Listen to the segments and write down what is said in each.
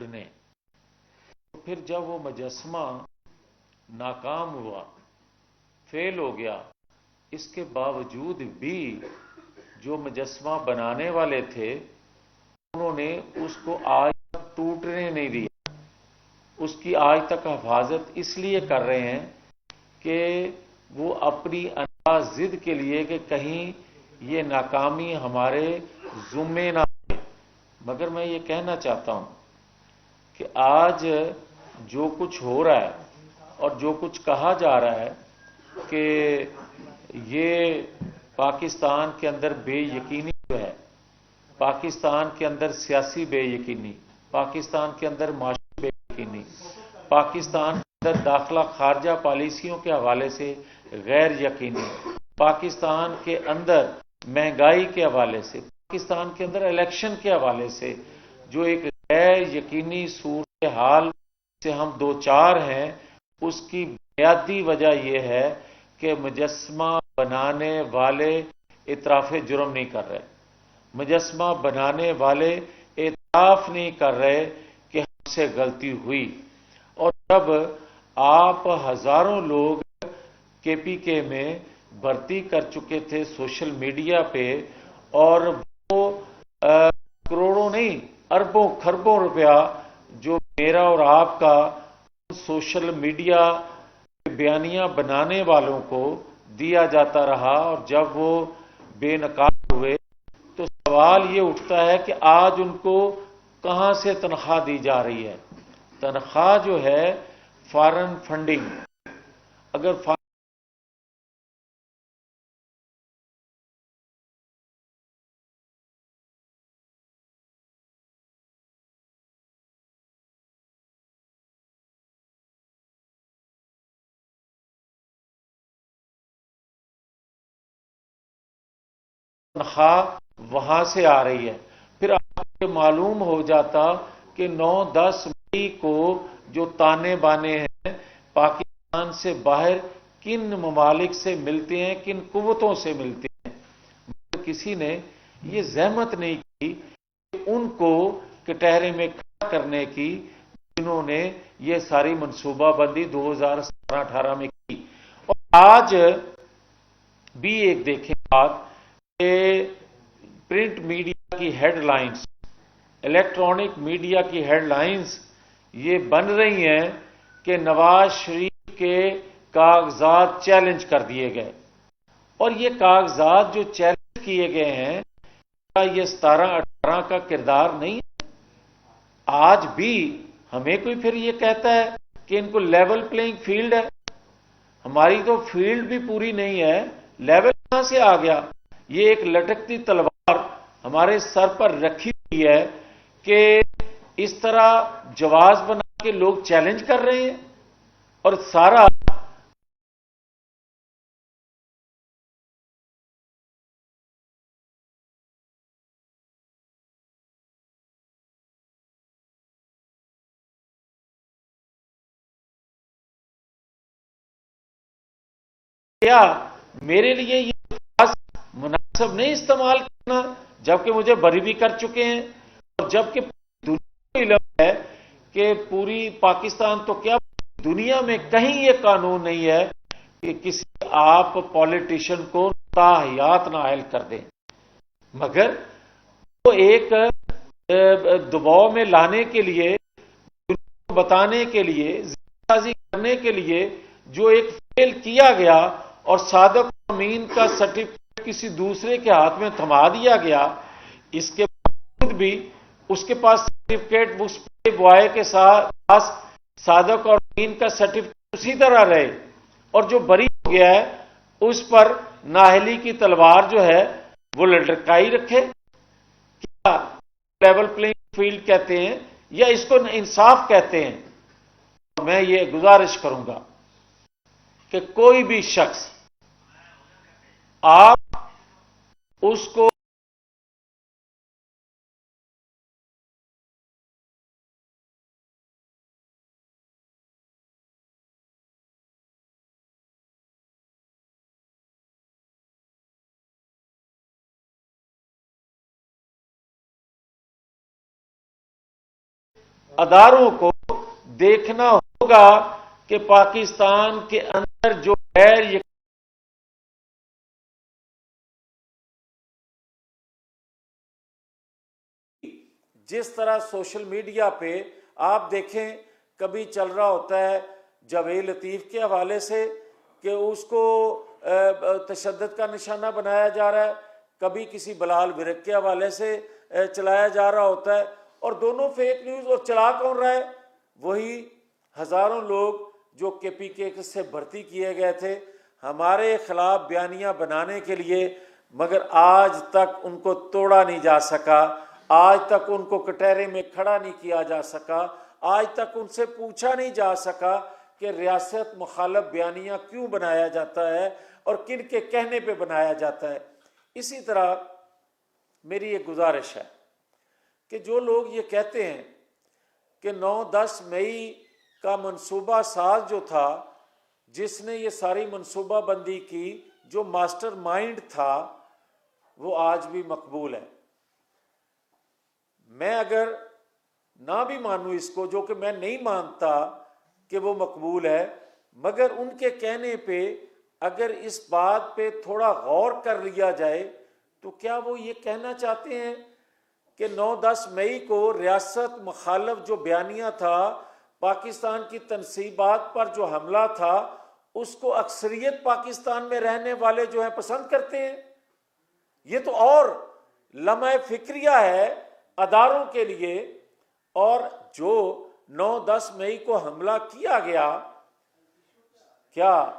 ڈھونڈنے. پھر جب وہ مجسمہ ناکام ہوا، فیل ہو گیا، اس کے باوجود بھی جو مجسمہ بنانے والے تھے انہوں نے اس کو آج تک ٹوٹنے نہیں دیا. اس کی آج تک حفاظت اس لیے کر رہے ہیں کہ وہ اپنی ضد کے لیے کہ کہیں یہ ناکامی ہمارے ذمے نہ آئے. مگر میں یہ کہنا چاہتا ہوں کہ آج جو کچھ ہو رہا ہے اور جو کچھ کہا جا رہا ہے کہ یہ پاکستان کے اندر بے یقینی جو ہے، پاکستان کے اندر سیاسی بے یقینی، پاکستان کے اندر معاشی بے یقینی، پاکستان کے اندر داخلہ خارجہ پالیسیوں کے حوالے سے غیر یقینی، پاکستان کے اندر مہنگائی کے حوالے سے، پاکستان کے اندر الیکشن کے حوالے سے جو ایک غیر یقینی صورتحال سے ہم دو چار ہیں، اس کی بنیادی وجہ یہ ہے کہ مجسمہ بنانے والے اعتراف جرم نہیں کر رہے. مجسمہ بنانے والے اعتراف نہیں کر رہے کہ ہم سے غلطی ہوئی. اور جب آپ ہزاروں لوگ کے پی کے میں بھرتی کر چکے تھے سوشل میڈیا پہ، اور وہ کروڑوں نہیں اربوں خربوں روپیہ جو میرا اور آپ کا سوشل میڈیا بیانیاں بنانے والوں کو دیا جاتا رہا، اور جب وہ بے نقاب ہوئے تو سوال یہ اٹھتا ہے کہ آج ان کو کہاں سے تنخواہ دی جا رہی ہے. تنخواہ جو ہے فارن فنڈنگ، اگر تنخواہ وہاں سے آ رہی ہے، پھر آپ کو معلوم ہو جاتا کہ 9-10 مئی کو جو تانے بانے ہیں پاکستان سے باہر کن ممالک سے ملتے ہیں، کن قوتوں سے ملتے ہیں. کسی نے یہ زحمت نہیں کی کہ ان کو کٹہرے میں کھڑا کرنے کی جنہوں نے یہ ساری منصوبہ بندی 2017-18 میں کی. اور آج بھی ایک دیکھیں بات کہ پرنٹ میڈیا کی ہیڈ لائنز، الیکٹرانک میڈیا کی ہیڈ لائنز یہ بن رہی ہیں کہ نواز شریف کے کاغذات چیلنج کر دیے گئے. اور یہ کاغذات جو چیلنج کیے گئے ہیں کیا یہ 17-18 کا کردار نہیں ہے؟ آج بھی ہمیں کوئی پھر یہ کہتا ہے کہ ان کو لیول پلئنگ فیلڈ ہے. ہماری تو فیلڈ بھی پوری نہیں ہے، لیول کہاں سے آ گیا؟ یہ ایک لٹکتی تلوار ہمارے سر پر رکھی ہوئی ہے کہ اس طرح جواز بنا کے لوگ چیلنج کر رہے ہیں اور سارا کیا میرے لیے یہ خاص مناسب نہیں استعمال کرنا، جبکہ مجھے بری بھی کر چکے ہیں. اور جبکہ دنیا کو علم ہے کہ پوری پاکستان تو کیا دنیا میں کہیں یہ قانون نہیں ہے کہ کسی آپ پالیٹیشین کو تاحیات نااہل کر دیں. مگر وہ ایک دباؤ میں لانے کے لیے، دنیا کو بتانے کے لیے، بازی کرنے کے لیے جو ایک فیل کیا گیا اور صادق امین کا سرٹیفکیٹ کسی دوسرے کے ہاتھ میں تھما دیا گیا، اس کے باوجود بھی اس کے پاس سرٹیفکیٹ، اس بوائے کے پاس صادق اور امین کا سرٹیفکیٹ اسی طرح رہے، اور جو بری ہو گیا ہے اس پر نااہلی کی تلوار جو ہے وہ لٹکائی رکھے. کیا لیول پلئنگ فیلڈ کہتے ہیں یا اس کو انصاف کہتے ہیں؟ میں یہ گزارش کروں گا کہ کوئی بھی شخص آپ اس کو اداروں کو دیکھنا ہوگا کہ پاکستان کے اندر جو غیر جس طرح سوشل میڈیا پہ آپ دیکھیں کبھی چل رہا ہوتا ہے جاوید لطیف کے حوالے سے کہ اس کو تشدد کا نشانہ بنایا جا رہا ہے، کبھی کسی بلال ورق کے حوالے سے چلایا جا رہا ہوتا ہے، اور دونوں فیک نیوز، اور چلا کون رہا ہے؟ وہی ہزاروں لوگ جو کے پی کے سے بھرتی کیے گئے تھے ہمارے خلاف بیانیاں بنانے کے لیے، مگر آج تک ان کو توڑا نہیں جا سکا، آج تک ان کو کٹہرے میں کھڑا نہیں کیا جا سکا، آج تک ان سے پوچھا نہیں جا سکا کہ ریاست مخالف بیانیاں کیوں بنایا جاتا ہے اور کن کے کہنے پہ بنایا جاتا ہے۔ اسی طرح میری ایک گزارش ہے کہ جو لوگ یہ کہتے ہیں کہ 9-10 مئی کا منصوبہ ساز جو تھا، جس نے یہ ساری منصوبہ بندی کی، جو ماسٹر مائنڈ تھا، وہ آج بھی مقبول ہے۔ میں اگر نہ بھی مانوں اس کو، جو کہ میں نہیں مانتا کہ وہ مقبول ہے، مگر ان کے کہنے پہ اگر اس بات پہ تھوڑا غور کر لیا جائے تو کیا وہ یہ کہنا چاہتے ہیں کہ 9-10 مئی کو ریاست مخالف جو بیانیہ تھا، پاکستان کی تنصیبات پر جو حملہ تھا، اس کو اکثریت پاکستان میں رہنے والے جو ہیں پسند کرتے ہیں؟ یہ تو اور لمحہ فکریہ ہے اداروں کے لیے۔ اور جو 9-10 مئی کو حملہ کیا گیا، کیا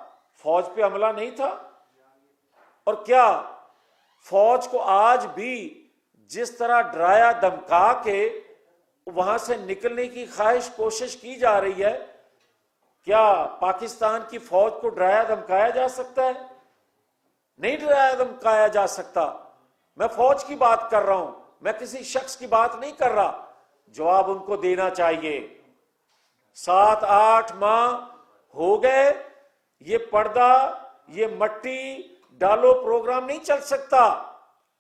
فوج پہ حملہ نہیں تھا؟ اور کیا فوج کو آج بھی جس طرح ڈرایا دھمکا کے وہاں سے نکلنے کی خواہش کوشش کی جا رہی ہے، کیا پاکستان کی فوج کو ڈرایا دھمکایا جا سکتا ہے؟ نہیں ڈرایا دھمکایا جا سکتا۔ میں فوج کی بات کر رہا ہوں، میں کسی شخص کی بات نہیں کر رہا۔ جواب ان کو دینا چاہیے۔ 7-8 ماہ ہو گئے، یہ پردہ، یہ مٹی ڈالو پروگرام نہیں چل سکتا،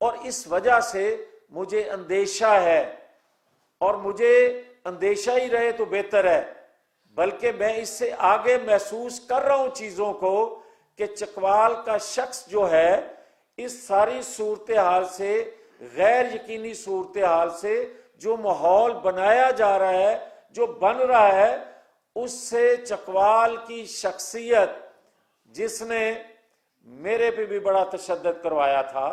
اور اس وجہ سے مجھے اندیشہ ہے، اور مجھے اندیشہ ہی رہے تو بہتر ہے، بلکہ میں اس سے آگے محسوس کر رہا ہوں چیزوں کو کہ چکوال کا شخص جو ہے اس ساری صورتحال سے، غیر یقینی صورتحال سے جو ماحول بنایا جا رہا ہے، جو بن رہا ہے، اس سے چکوال کی شخصیت، جس نے میرے پہ بھی بڑا تشدد کروایا تھا،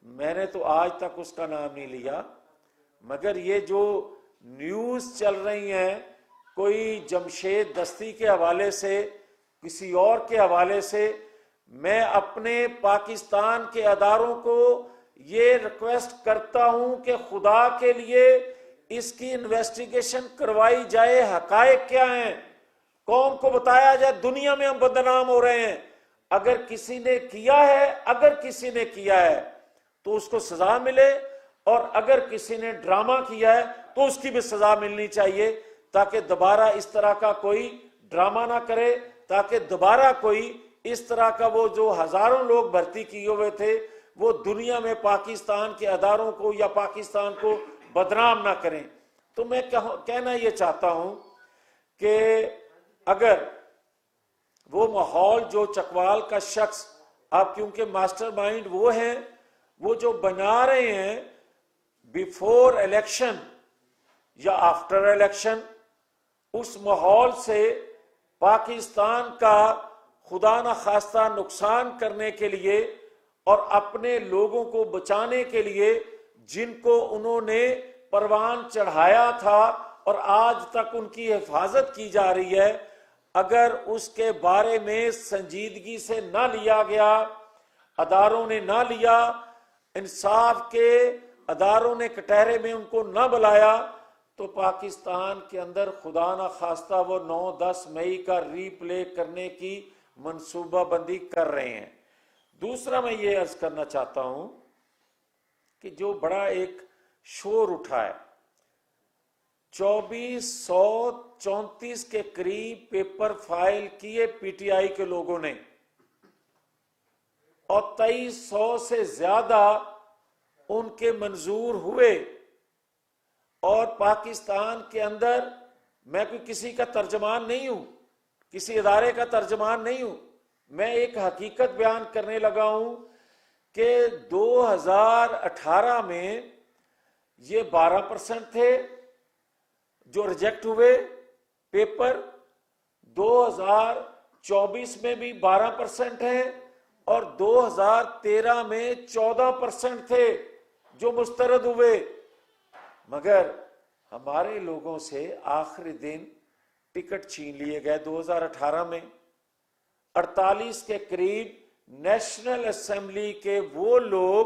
میں نے تو آج تک اس کا نام نہیں لیا، مگر یہ جو نیوز چل رہی ہیں کوئی جمشید دستی کے حوالے سے، کسی اور کے حوالے سے، میں اپنے پاکستان کے اداروں کو یہ ریکویسٹ کرتا ہوں کہ خدا کے لیے اس کی انویسٹیگیشن کروائی جائے، حقائق کیا ہیں، قوم کو بتایا جائے۔ دنیا میں ہم بدنام ہو رہے ہیں، اگر کسی نے کیا ہے تو اس کو سزا ملے، اور اگر کسی نے ڈرامہ کیا ہے تو اس کی بھی سزا ملنی چاہیے، تاکہ دوبارہ اس طرح کا کوئی ڈرامہ نہ کرے، تاکہ دوبارہ کوئی اس طرح کا، وہ جو ہزاروں لوگ بھرتی کیے ہوئے تھے، وہ دنیا میں پاکستان کے اداروں کو یا پاکستان کو بدنام نہ کریں۔ تو میں کہنا یہ چاہتا ہوں کہ اگر وہ ماحول جو چکوال کا شخص، اب کیونکہ ماسٹر مائنڈ وہ ہیں، وہ جو بنا رہے ہیں بیفور الیکشن یا آفٹر الیکشن، اس ماحول سے پاکستان کا خدا نہ خواستہ نقصان کرنے کے لیے اور اپنے لوگوں کو بچانے کے لیے، جن کو انہوں نے پروان چڑھایا تھا اور آج تک ان کی حفاظت کی جا رہی ہے، اگر اس کے بارے میں سنجیدگی سے نہ لیا گیا، اداروں نے نہ لیا، انصاف کے اداروں نے کٹہرے میں ان کو نہ بلایا، تو پاکستان کے اندر خدا نہ خواستہ وہ 9-10 مئی کا ری پلے کرنے کی منصوبہ بندی کر رہے ہیں۔ دوسرا میں یہ عرض کرنا چاہتا ہوں کہ جو بڑا ایک شور اٹھا ہے، 2434 کے قریب پیپر فائل کیے پی ٹی آئی کے لوگوں نے، اور 2300 سے زیادہ ان کے منظور ہوئے، اور پاکستان کے اندر میں کوئی کسی کا ترجمان نہیں ہوں، کسی ادارے کا ترجمان نہیں ہوں، میں ایک حقیقت بیان کرنے لگا ہوں کہ 2018 میں یہ 12% تھے جو ریجیکٹ ہوئے پیپر، 2024 میں بھی 12% ہیں، اور 2013 میں 14% تھے جو مسترد ہوئے۔ مگر ہمارے لوگوں سے آخری دن ٹکٹ چھین لیے گئے 2018 میں۔ 48 کے قریب نیشنل اسمبلی کے وہ لوگ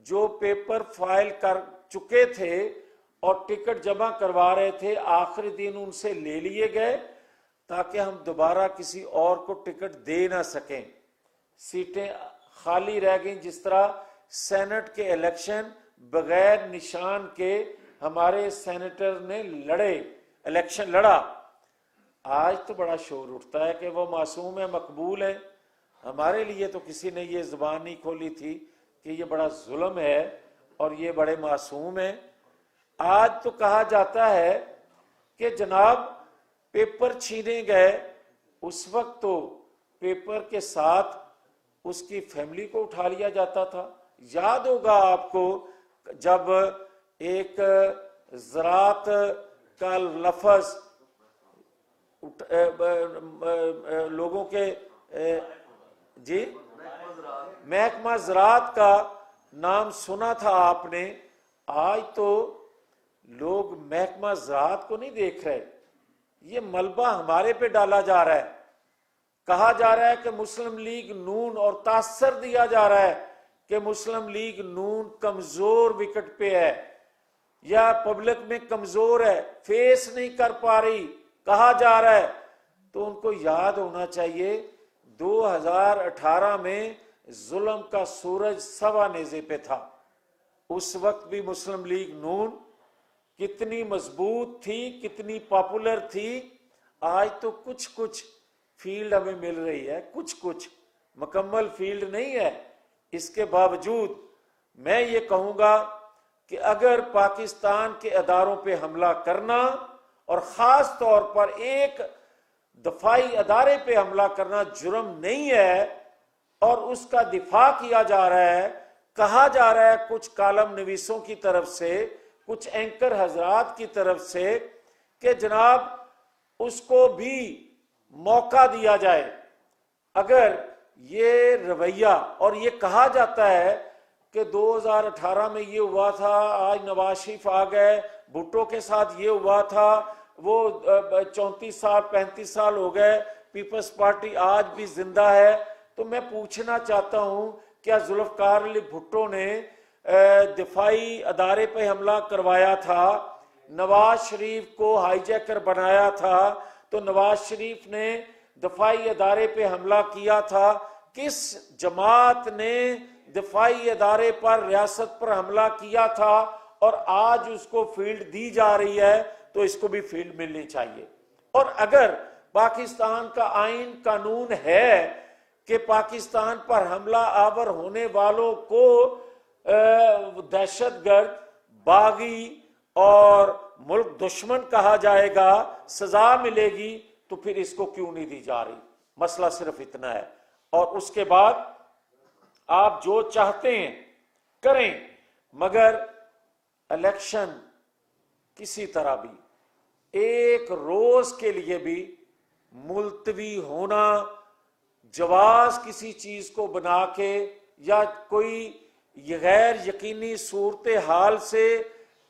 جو پیپر فائل کر چکے تھے اور ٹکٹ جمع کروا رہے تھے، آخری دن ان سے لے لیے گئے تاکہ ہم دوبارہ کسی اور کو ٹکٹ دے نہ سکیں۔ سیٹیں خالی رہ گئیں، جس طرح سینٹ کے الیکشن بغیر نشان کے ہمارے سینیٹر نے الیکشن لڑا۔ آج تو بڑا شور اٹھتا ہے کہ وہ معصوم ہے، مقبول ہے۔ ہمارے لیے تو کسی نے یہ زبان نہیں کھولی تھی کہ یہ بڑا ظلم ہے اور یہ بڑے معصوم ہیں۔ آج تو کہا جاتا ہے کہ جناب پیپر چھینے گئے، اس وقت تو پیپر کے ساتھ اس کی فیملی کو اٹھا لیا جاتا تھا۔ یاد ہوگا آپ کو جب ایک زراعت کا لفظ لوگوں کے جی محکمہ زراعت کا نام سنا تھا آپ نے، آج تو لوگ محکمہ زراعت کو نہیں دیکھ رہے، یہ ملبہ ہمارے پہ ڈالا جا رہا ہے۔ کہا جا رہا ہے کہ مسلم لیگ نون، اور تاثر دیا جا رہا ہے کہ مسلم لیگ نون کمزور وکٹ پہ ہے یا پبلک میں کمزور ہے، فیس نہیں کر پا رہی، کہا جا رہا ہے۔ تو ان کو یاد ہونا چاہیے 2018 میں ظلم کا سورج سوا نیزے پہ تھا، اس وقت بھی مسلم لیگ نون کتنی مضبوط تھی، کتنی پاپولر تھی۔ آج تو کچھ فیلڈ ہمیں مل رہی ہے، کچھ مکمل فیلڈ نہیں ہے۔ اس کے باوجود میں یہ کہوں گا کہ اگر پاکستان کے اداروں پہ حملہ کرنا، اور خاص طور پر ایک دفاعی ادارے پہ حملہ کرنا جرم نہیں ہے، اور اس کا دفاع کیا جا رہا ہے، کہا جا رہا ہے کچھ کالم نویسوں کی طرف سے، کچھ اینکر حضرات کی طرف سے کہ جناب اس کو بھی موقع دیا جائے۔ اگر یہ رویہ، اور یہ کہا جاتا ہے کہ 2018 میں یہ ہوا تھا، آج نواز شریف آ گئے، بھٹو کے ساتھ یہ ہوا تھا، وہ 34 سال 35 سال ہو گئے، پیپلز پارٹی آج بھی زندہ ہے، تو میں پوچھنا چاہتا ہوں کیا ذوالفقار علی بھٹو نے دفاعی ادارے پہ حملہ کروایا تھا، نواز شریف کو ہائی جیکر بنایا تھا، تو نواز شریف نے دفاعی ادارے پہ حملہ کیا تھا؟ کس جماعت نے دفاعی ادارے پر، ریاست پر حملہ کیا تھا؟ اور آج اس کو فیلڈ دی جا رہی ہے، تو اس کو بھی فیلڈ ملنی چاہیے۔ اور اگر پاکستان کا آئین قانون ہے کہ پاکستان پر حملہ آور ہونے والوں کو دہشت گرد، باغی اور ملک دشمن کہا جائے گا، سزا ملے گی، تو پھر اس کو کیوں نہیں دی جا رہی؟ مسئلہ صرف اتنا ہے۔ اور اس کے بعد آپ جو چاہتے ہیں کریں، مگر الیکشن کسی طرح بھی ایک روز کے لیے بھی ملتوی ہونا، جواز کسی چیز کو بنا کے یا کوئی غیر یقینی صورتحال سے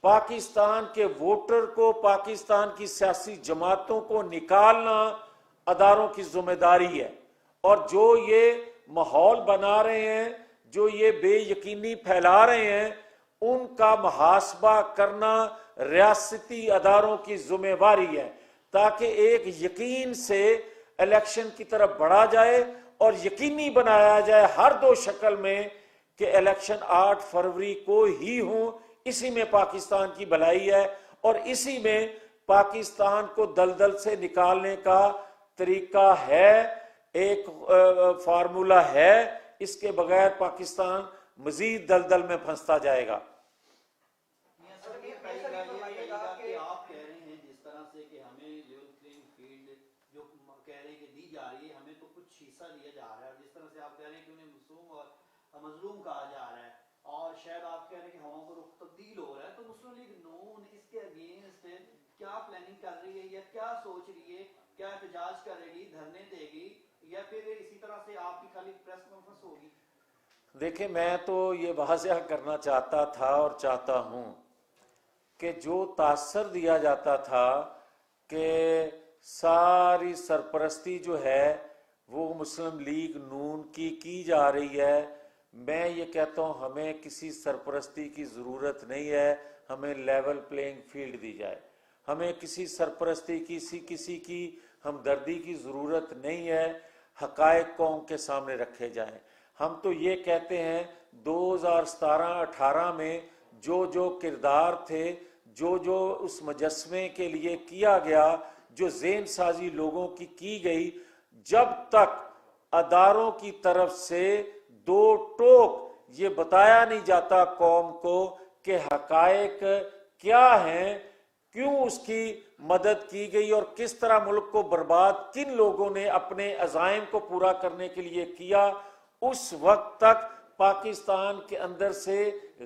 پاکستان کے ووٹر کو، پاکستان کی سیاسی جماعتوں کو نکالنا اداروں کی ذمہ داری ہے۔ اور جو یہ ماحول بنا رہے ہیں، جو یہ بے یقینی پھیلا رہے ہیں، ان کا محاسبہ کرنا ریاستی اداروں کی ذمہ داری ہے، تاکہ ایک یقین سے الیکشن کی طرف بڑھا جائے اور یقینی بنایا جائے ہر دو شکل میں کہ الیکشن 8 فروری کو ہی ہوں۔ اسی میں پاکستان کی بھلائی ہے، اور اسی میں پاکستان کو دلدل سے نکالنے کا طریقہ ہے، ایک فارمولہ ہے۔ اس کے بغیر پاکستان مزید دلدل میں پھنستا جائے گا۔ کچھ حصہ لیا جا رہا ہے, جس طرح سے آپ کہہ رہے ہیں کہ انہیں مصوم اور مظلوم کہا جا رہا ہے, اور شاید آپ کہہ رہے ہیں کہ ہواؤں کا رخ تبدیل ہو رہا ہے, تو مسلم لیگ نون اس کے اگینسٹ کیا پلاننگ کر رہی ہے یا کیا سوچ رہی ہے؟ کیا احتجاج کرے گی, دھرنے دے گی, یا پھر اسی طرح سے آپ کی خالی پریس کانفرنس ہوگی؟ دیکھیں میں تو یہ واضح کرنا چاہتا تھا اور چاہتا ہوں کہ جو تاثر دیا جاتا تھا کہ ساری سرپرستی جو ہے وہ مسلم لیگ نون کی جا رہی ہے, میں یہ کہتا ہوں ہمیں کسی سرپرستی کی ضرورت نہیں ہے, ہمیں لیول پلینگ فیلڈ دی جائے. ہمیں کسی سرپرستی کسی کی ہمدردی کی ضرورت نہیں ہے, حقائق قوم کے سامنے رکھے جائیں. ہم تو یہ کہتے ہیں 2017-18 میں جو کردار تھے, جو اس مجسمے کے لیے کیا گیا, جو ذہن سازی لوگوں کی گئی, جب تک اداروں کی طرف سے دو ٹوک یہ بتایا نہیں جاتا قوم کو کہ حقائق کیا ہیں, کیوں اس کی مدد کی گئی اور کس طرح ملک کو برباد کن لوگوں نے اپنے عزائم کو پورا کرنے کے لیے کیا, اس وقت تک پاکستان کے اندر سے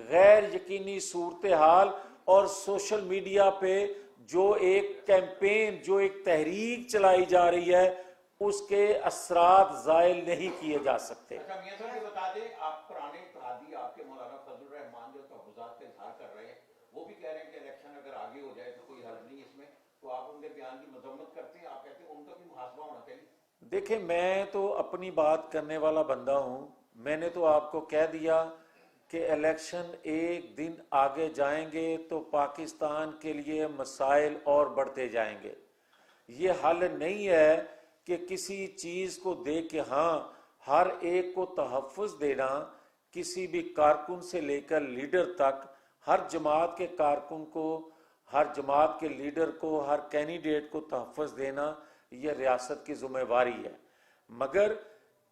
غیر یقینی صورتحال اور سوشل میڈیا پہ جو ایک کیمپین, جو ایک تحریک چلائی جا رہی ہے, اس کے اثرات زائل نہیں کیے جا سکتے. اچھا میاں صاحب یہ بتا دیں, آپ پرانے اتحادی آپ کے مولانا فضل الرحمان جو تحفظات کا اظہار کر رہے ہیں, وہ بھی کہہ رہے ہیں کہ الیکشن اگر آگے ہو جائے تو کوئی حل نہیں اس میں, تو آپ ان کے بیان کی مذمت کرتے ہیں, آپ کہتے ہیں ان کا بھی محاسبہ ہونا چاہیے. دیکھیں میں تو اپنی بات کرنے والا بندہ ہوں, میں نے تو آپ کو کہہ دیا کہ الیکشن ایک دن آگے جائیں گے تو پاکستان کے لیے مسائل اور بڑھتے جائیں گے. یہ حل نہیں ہے کہ کسی چیز کو دیکھ کے ہاں ہر ایک کو تحفظ دینا, کسی بھی کارکن سے لے کر لیڈر تک, ہر جماعت کے کارکن کو, ہر جماعت کے لیڈر کو, ہر کینڈیڈیٹ کو تحفظ دینا یہ ریاست کی ذمہ واری ہے, مگر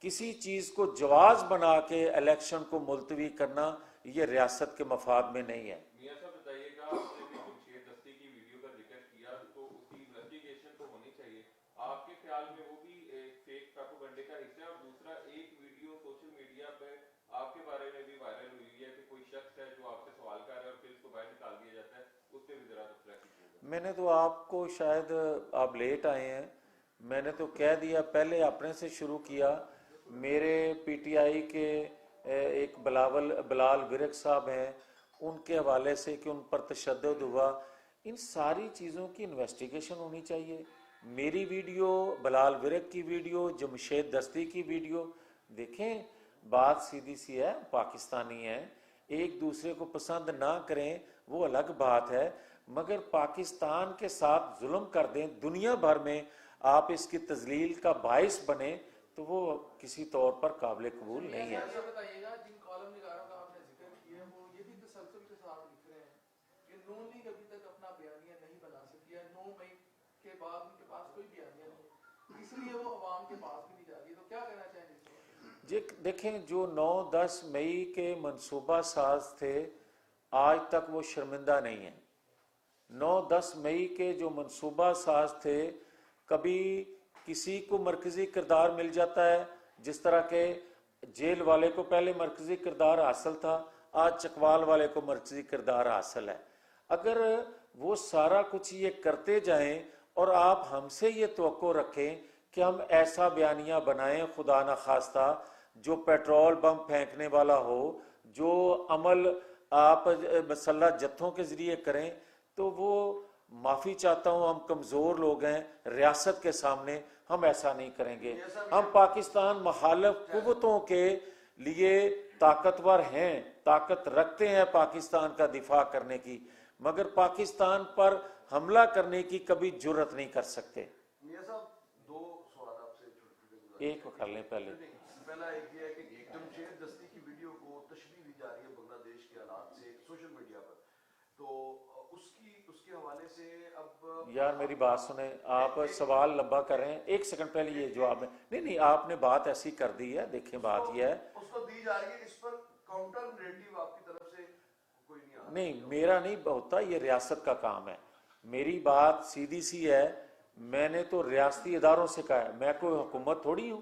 کسی چیز کو جواز بنا کے الیکشن کو ملتوی کرنا یہ ریاست کے مفاد میں نہیں ہے. میاں صاحب بتائیے گا, آپ نے جمشید دستی کی ویڈیو کا ذکر کیا تو اس کی انویسٹیگیشن تو ہونی چاہیے, آپ کے خیال میں وہ بھی ایک فیک پروپیگنڈے کا حصہ ہے؟ اور دوسرا ایک ویڈیو سوشل میڈیا پہ آپ کے بارے میں بھی وائرل ہوئی ہے کہ کوئی شخص ہے جو آپ سے سوال کر رہا ہے اور پھر اس کو باہر نکال دیا جاتا ہے, اس پہ بھی ذرا تبصرہ کیجیے. میں نے تو آپ کو, شاید آپ لیٹ آئے ہیں, میں نے تو کہہ دیا, پہلے اپنے سے شروع کیا. میرے پی ٹی آئی کے ایک بلال ورک صاحب ہیں, ان کے حوالے سے کہ ان پر تشدد ہوا, ان ساری چیزوں کی انویسٹیگیشن ہونی چاہیے. میری ویڈیو, بلال ورک کی ویڈیو, جمشید دستی کی ویڈیو, دیکھیں بات سیدھی سی ہے, پاکستانی ہیں, ایک دوسرے کو پسند نہ کریں وہ الگ بات ہے, مگر پاکستان کے ساتھ ظلم کر دیں, دنیا بھر میں آپ اس کی تذلیل کا باعث بنے, تو وہ کسی طور پر قابل قبول نہیں ہے. بتائیے گا, جن کالم نگاروں کا آپ نے ذکر کیا وہ یہ بھی تسلسل کے ساتھ لکھ رہے ہیں کہ نون لیگ ابھی تک اپنا بیانیہ نہیں بنا سکی ہے, 9 مئی کے بعد ان کے پاس کوئی بیانیہ نہیں, اس لیے وہ عوام کے پاس بھی نہیں جا رہی, تو کیا کہنا چاہیں گے؟ دیکھیں جو 9-10 مئی کے منصوبہ ساز تھے آج تک وہ شرمندہ نہیں ہیں. 9-10 مئی کے جو منصوبہ ساز تھے, کبھی کسی کو مرکزی کردار مل جاتا ہے, جس طرح کہ جیل والے کو پہلے مرکزی کردار حاصل تھا, آج چکوال والے کو مرکزی کردار حاصل ہے. اگر وہ سارا کچھ یہ کرتے جائیں اور آپ ہم سے یہ توقع رکھیں کہ ہم ایسا بیانیہ بنائیں خدا نخواستہ جو پیٹرول بم پھینکنے والا ہو, جو عمل آپ مسلح جتھوں کے ذریعے کریں, تو وہ معافی چاہتا ہوں, ہم کمزور لوگ ہیں ریاست کے سامنے, ہم ایسا نہیں کریں گے. ہم پاکستان مخالف قوتوں کے لیے طاقتور ہیں, طاقت رکھتے ہیں پاکستان کا دفاع کرنے کی, مگر پاکستان پر حملہ کرنے کی کبھی جرت نہیں کر سکتے. میاں صاحب 2 سوال آپ سے چھوٹے ایک کر لیں پہلے. پہلا ایک یہ ہے کہ جمشید دستی کی ویڈیو کو تشبیہ دی جا رہی ہے بنگلہ دیش کے حالات سے سوشل میڈیا پر, تو اس کے حوالے سے اب یار میری بات سنیں, آپ سوال لمبا کر رہے ہیں, 1 سیکنڈ پہلے یہ جواب میں نہیں, آپ نے بات ایسی کر دی ہے. دیکھیں بات یہ ہے, اس کو دی جا رہی ہے, اس پر کاؤنٹر نیریٹو آپ کی طرف سے کوئی نہیں آ رہا. نہیں میرا نہیں ہوتا, یہ ریاست کا کام ہے. میری بات سیدھی سی ہے, میں نے تو ریاستی اداروں سے کہا ہے, میں کوئی حکومت تھوڑی ہوں,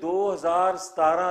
2017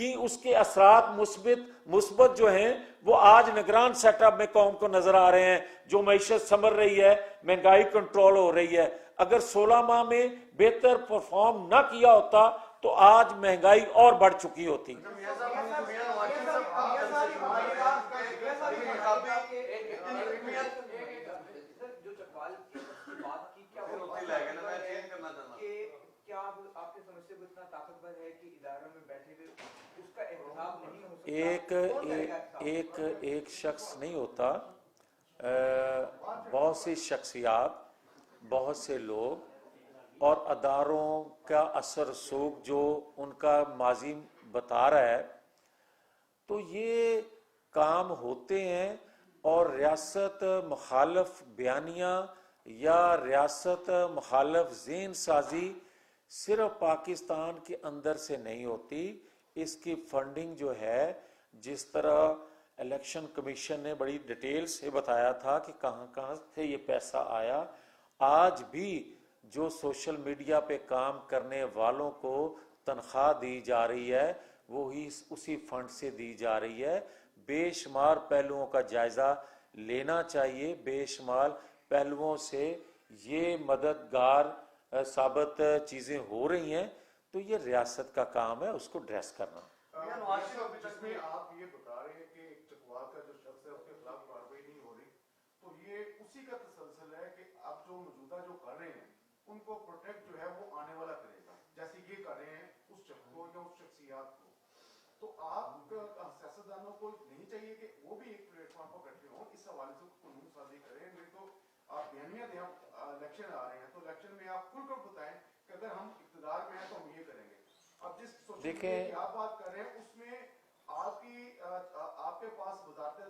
کہ اس کے اثرات مثبت جو ہیں وہ آج نگران سیٹ اپ میں قوم کو نظر آ رہے ہیں. جو معیشت سنبھل رہی ہے, مہنگائی کنٹرول ہو رہی ہے. اگر 16 ماہ میں بہتر پرفارم نہ کیا ہوتا تو آج مہنگائی اور بڑھ چکی ہوتی. ایک شخص نہیں ہوتا, بہت سی شخصیات, بہت سے لوگ اور اداروں کا اثر سوگ جو ان کا ماضی بتا رہا ہے, تو یہ کام ہوتے ہیں. اور ریاست مخالف بیانیاں یا ریاست مخالف ذہن سازی صرف پاکستان کے اندر سے نہیں ہوتی. اس کی فنڈنگ جو ہے, جس طرح الیکشن کمیشن نے بڑی ڈیٹیل سے بتایا تھا کہ کہاں کہاں سے یہ پیسہ آیا, آج بھی جو سوشل میڈیا پہ کام کرنے والوں کو تنخواہ دی جا رہی ہے وہی اسی فنڈ سے دی جا رہی ہے. بے شمار پہلوؤں کا جائزہ لینا چاہیے, بے شمار پہلوؤں سے یہ مددگار ثابت چیزیں ہو رہی ہیں. تو یہ ریاست کا کام ہے اس کو ڈریس کرنا. جس میں آپ یہ بتا رہے ہیں کہ چکوال کا جو شخص ہے اس کے خلاف کارروائی نہیں ہو رہی, تو یہ اسی کا تسلسل ہے کہ اب جو موجودہ جو کر رہے ہیں ان کو پروٹیکٹ جو ہے وہ آنے والا کرے گا, جیسے یہ کر رہے ہیں اس شخص کو یا اس شخصیات کو. تو آپ سیاستدانوں کو نہیں چاہیے کہ وہ بھی ایک پلیٹ فارم پر بیٹھے ہوں, اس حوالے سے قانون سازی کریں. نہیں تو آپ بیانیاں دیں, الیکشن آ رہے ہیں تو الیکشن میں آپ کھل کر بتائیں کہ اگر ہم اقتدار میں ہیں تو ہم یہ کریں گے. اب جس سوشل میڈیا کی آپ بات کر رہے ہیں اس میں آپ کے پاس وزارت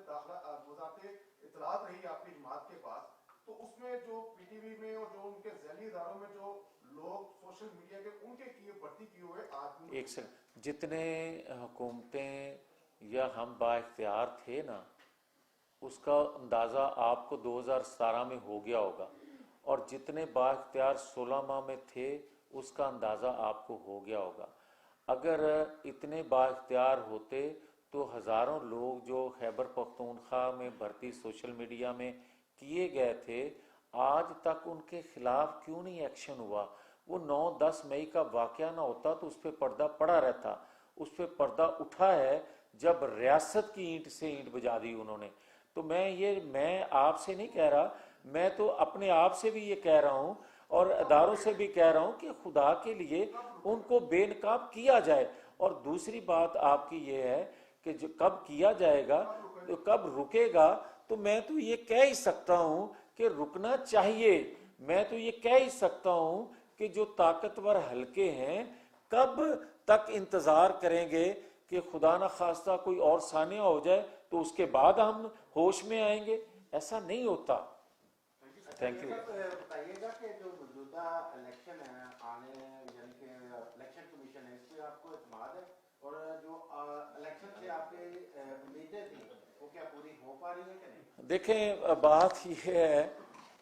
اطلاعات رہی آپ کی جماعت کے پاس, تو اس میں جو پی ٹی وی میں اور جو ان کے ذیلی اداروں میں جو لوگ سوشل میڈیا کے ان کے کیے بھرتی کیے ہوئے آدمی, ایک سیکنڈ, جتنے حکومتیں یا ہم با اختیار تھے نا, اس کا اندازہ آپ کو 2017 میں ہو گیا ہوگا, اور جتنے با اختیار 16 ماہ میں تھے اس کا اندازہ آپ کو ہو گیا ہوگا. اگر اتنے با اختیار ہوتے تو ہزاروں لوگ جو خیبر پختونخوا میں بھرتی سوشل میڈیا میں کیے گئے تھے, آج تک ان کے خلاف کیوں نہیں ایکشن ہوا؟ وہ 9-10 مئی کا واقعہ نہ ہوتا تو اس پہ پردہ پڑا رہتا. اس پہ پردہ اٹھا ہے جب ریاست کی اینٹ سے اینٹ بجا دی انہوں نے. تو میں آپ سے نہیں کہہ رہا, میں تو اپنے آپ سے بھی یہ کہہ رہا ہوں اور اداروں سے بھی کہہ رہا ہوں کہ خدا کے لیے ان کو بے نقاب کیا جائے. اور دوسری بات آپ کی یہ ہے کہ جو کب کیا جائے گا, کب رکے گا, تو میں تو یہ کہہ ہی سکتا ہوں کہ رکنا چاہیے. میں تو یہ کہہ ہی سکتا ہوں کہ جو طاقتور حلقے ہیں کب تک انتظار کریں گے کہ خدا نہ خواستہ کوئی اور سانحہ ہو جائے تو اس کے بعد ہم ہوش میں آئیں گے. ایسا نہیں ہوتا. Thank you. بتائیے گا کہ جو موجودہ الیکشن ہے آنے, یعنی کہ الیکشن کمیشن ہے, اس پہ آپ کو اعتماد ہے, اور جو الیکشن سے آپ کی امیدیں تھیں وہ کیا پوری ہو پا رہی ہیں کہ نہیں؟ دیکھیں, بات یہ ہے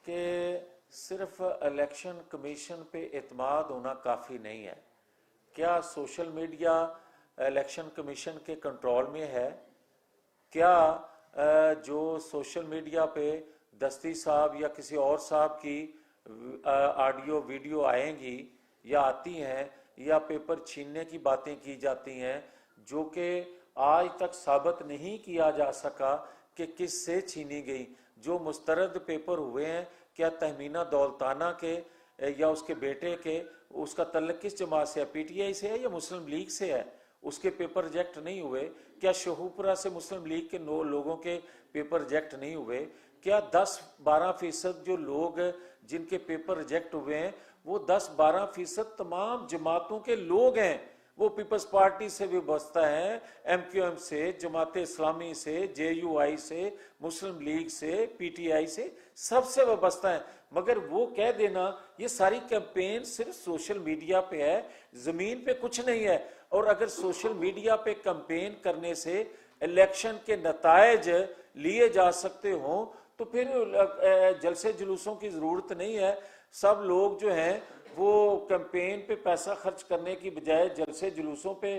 کہ صرف الیکشن کمیشن پہ اعتماد ہونا کافی نہیں ہے. کیا سوشل میڈیا الیکشن کمیشن کے کنٹرول میں ہے؟ کیا جو سوشل میڈیا پہ دستی صاحب یا کسی اور صاحب کی آڈیو ویڈیو آئیں گی یا آتی ہیں یا پیپر چھیننے کی باتیں کی جاتی ہیں جو کہ آج تک ثابت نہیں کیا جا سکا کہ کس سے چھینی گئی, جو مسترد پیپر ہوئے ہیں, کیا تہمینہ دولتانہ کے یا اس کے بیٹے کے, اس کا تعلق کس جماعت سے ہے؟ پی ٹی آئی سے ہے یا مسلم لیگ سے ہے؟ اس کے پیپر ریجیکٹ نہیں ہوئے. کیا شہوپرہ سے مسلم لیگ کے لوگوں کے پیپر ریجیکٹ نہیں ہوئے؟ کیا 10-12% جو لوگ جن کے پیپر ریجیکٹ ہوئے ہیں وہ 10-12% تمام جماعتوں کے لوگ ہیں؟ وہ پیپلز پارٹی سے بھی وابستہ ہیں, ایم کیو ایم سے, جماعت اسلامی سے, جے یو آئی سے, مسلم لیگ سے, پی ٹی آئی سے, سب سے وابستہ ہیں. مگر وہ کہہ دینا یہ ساری کیمپین صرف سوشل میڈیا پہ ہے, زمین پہ کچھ نہیں ہے. اور اگر سوشل میڈیا پہ کیمپین کرنے سے الیکشن کے نتائج لیے جا سکتے ہوں تو پھر جلسے جلوسوں کی ضرورت نہیں ہے. سب لوگ جو ہیں وہ کیمپین پہ پیسہ خرچ کرنے کی بجائے جلسے جلوسوں پہ